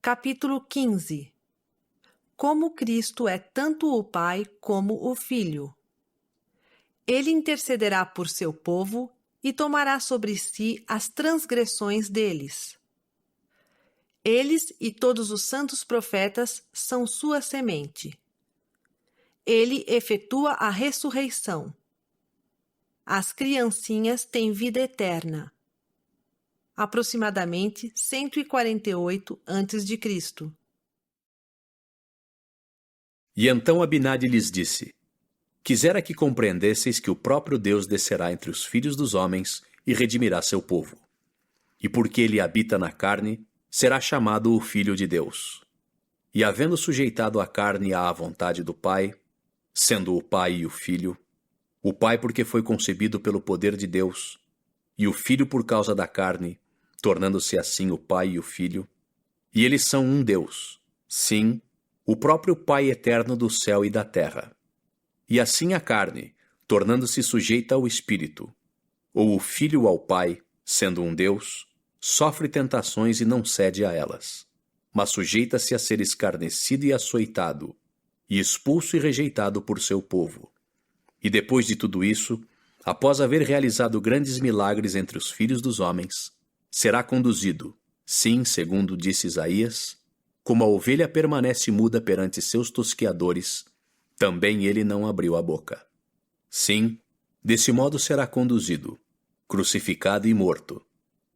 Capítulo 15. Como Cristo é tanto o Pai como o Filho. Ele intercederá por seu povo e tomará sobre si as transgressões deles. Eles e todos os santos profetas são sua semente. Ele efetua a ressurreição. As criancinhas têm vida eterna. Aproximadamente 148 a.C. E então Abinadi lhes disse: Quisera que compreendesseis que o próprio Deus descerá entre os filhos dos homens e redimirá seu povo. E porque ele habita na carne, será chamado o Filho de Deus. E havendo sujeitado a carne à vontade do Pai, sendo o Pai e o Filho, o Pai porque foi concebido pelo poder de Deus, e o Filho por causa da carne, tornando-se assim o Pai e o Filho, e eles são um Deus, sim, o próprio Pai eterno do céu e da terra. E assim a carne, tornando-se sujeita ao Espírito, ou o Filho ao Pai, sendo um Deus, sofre tentações e não cede a elas, mas sujeita-se a ser escarnecido e açoitado, e expulso e rejeitado por seu povo. E depois de tudo isso, após haver realizado grandes milagres entre os filhos dos homens, será conduzido, sim, segundo disse Isaías, como a ovelha permanece muda perante seus tosqueadores, também ele não abriu a boca. Sim, desse modo será conduzido, crucificado e morto,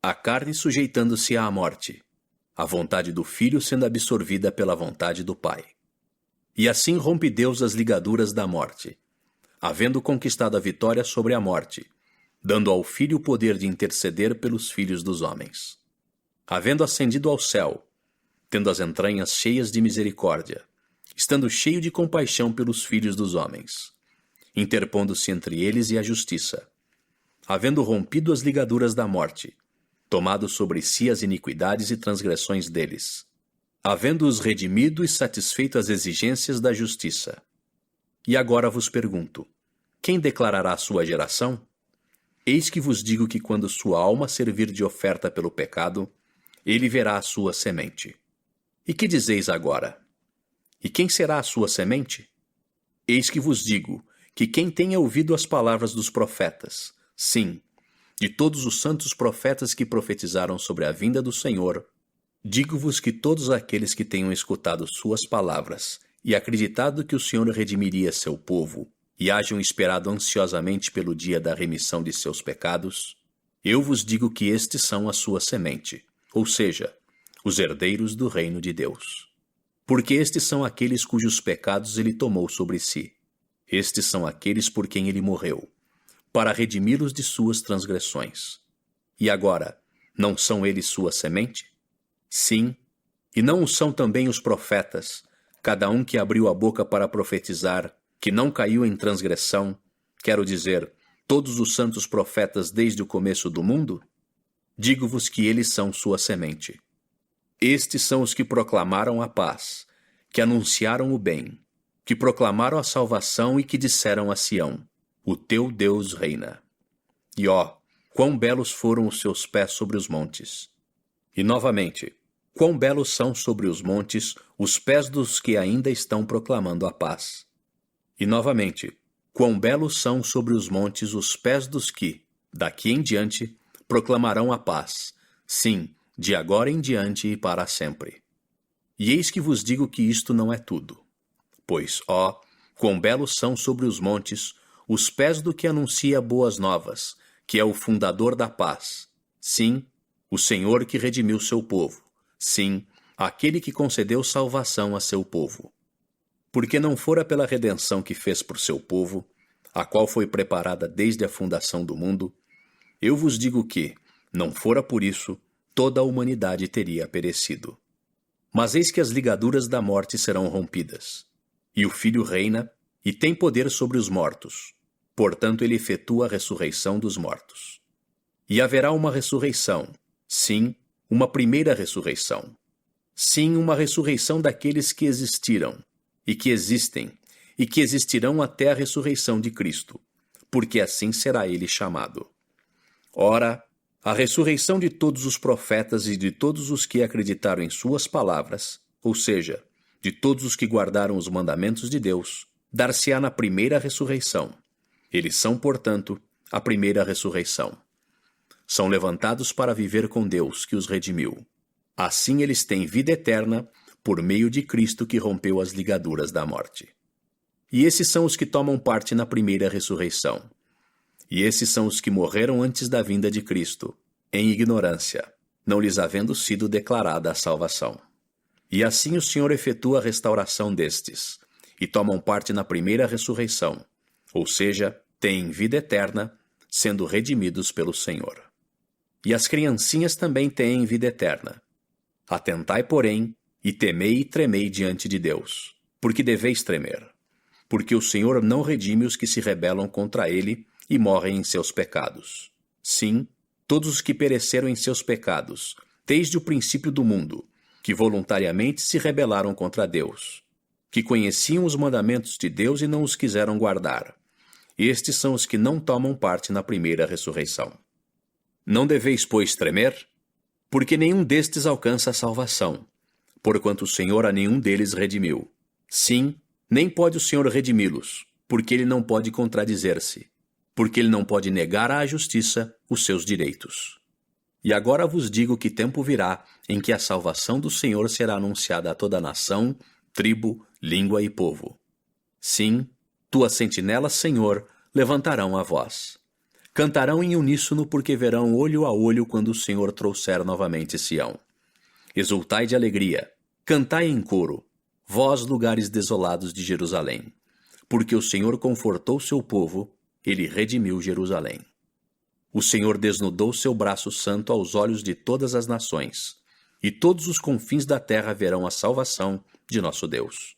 a carne sujeitando-se à morte, a vontade do Filho sendo absorvida pela vontade do Pai. E assim rompe Deus as ligaduras da morte, havendo conquistado a vitória sobre a morte, dando ao Filho o poder de interceder pelos filhos dos homens. Havendo ascendido ao céu, tendo as entranhas cheias de misericórdia, estando cheio de compaixão pelos filhos dos homens, interpondo-se entre eles e a justiça, havendo rompido as ligaduras da morte, tomado sobre si as iniquidades e transgressões deles, havendo-os redimido e satisfeito as exigências da justiça. E agora vos pergunto, quem declarará a sua geração? Eis que vos digo que quando sua alma servir de oferta pelo pecado, ele verá a sua semente. E que dizeis agora? E quem será a sua semente? Eis que vos digo que quem tenha ouvido as palavras dos profetas, sim, de todos os santos profetas que profetizaram sobre a vinda do Senhor, digo-vos que todos aqueles que tenham escutado suas palavras e acreditado que o Senhor redimiria seu povo, e hajam esperado ansiosamente pelo dia da remissão de seus pecados, eu vos digo que estes são a sua semente, ou seja, os herdeiros do reino de Deus. Porque estes são aqueles cujos pecados ele tomou sobre si. Estes são aqueles por quem ele morreu, para redimi-los de suas transgressões. E agora, não são eles sua semente? Sim, e não o são também os profetas, cada um que abriu a boca para profetizar, que não caiu em transgressão, quero dizer, todos os santos profetas desde o começo do mundo? Digo-vos que eles são sua semente. Estes são os que proclamaram a paz, que anunciaram o bem, que proclamaram a salvação e que disseram a Sião, o teu Deus reina. E ó, quão belos foram os seus pés sobre os montes. E novamente, quão belos são sobre os montes os pés dos que ainda estão proclamando a paz. E novamente, quão belos são sobre os montes os pés dos que, daqui em diante, proclamarão a paz, sim, de agora em diante e para sempre. E eis que vos digo que isto não é tudo. Pois, ó, quão belos são sobre os montes os pés do que anuncia boas novas, que é o fundador da paz, sim, o Senhor que redimiu seu povo, sim, aquele que concedeu salvação a seu povo. Porque não fora pela redenção que fez por seu povo, a qual foi preparada desde a fundação do mundo, eu vos digo que, não fora por isso, toda a humanidade teria perecido. Mas eis que as ligaduras da morte serão rompidas, e o Filho reina e tem poder sobre os mortos, portanto ele efetua a ressurreição dos mortos. E haverá uma ressurreição, sim, uma primeira ressurreição. Sim, uma ressurreição daqueles que existiram, e que existem, e que existirão até a ressurreição de Cristo, porque assim será ele chamado. Ora, A ressurreição de todos os profetas e de todos os que acreditaram em suas palavras, ou seja, de todos os que guardaram os mandamentos de Deus, dar-se-á na primeira ressurreição. Eles são, portanto, a primeira ressurreição. São levantados para viver com Deus, que os redimiu. Assim eles têm vida eterna por meio de Cristo que rompeu as ligaduras da morte. E esses são os que tomam parte na primeira ressurreição. E esses são os que morreram antes da vinda de Cristo, em ignorância, não lhes havendo sido declarada a salvação. E assim o Senhor efetua a restauração destes, e tomam parte na primeira ressurreição, ou seja, têm vida eterna, sendo redimidos pelo Senhor. E as criancinhas também têm vida eterna. Atentai, porém, e temei e tremei diante de Deus, porque deveis tremer. Porque o Senhor não redime os que se rebelam contra ele e morrem em seus pecados. Sim, todos os que pereceram em seus pecados, desde o princípio do mundo, que voluntariamente se rebelaram contra Deus, que conheciam os mandamentos de Deus e não os quiseram guardar. Estes são os que não tomam parte na primeira ressurreição. Não deveis, pois, tremer? Porque nenhum destes alcança a salvação, porquanto o Senhor a nenhum deles redimiu. Sim, nem pode o Senhor redimi-los, porque ele não pode contradizer-se, porque ele não pode negar à justiça os seus direitos. E agora vos digo que tempo virá em que a salvação do Senhor será anunciada a toda nação, tribo, língua e povo. Sim, tuas sentinelas, Senhor, levantarão a voz. Cantarão em uníssono porque verão olho a olho quando o Senhor trouxer novamente Sião. Exultai de alegria, cantai em coro, vós lugares desolados de Jerusalém, porque o Senhor confortou seu povo, ele redimiu Jerusalém. O Senhor desnudou seu braço santo aos olhos de todas as nações, e todos os confins da terra verão a salvação de nosso Deus.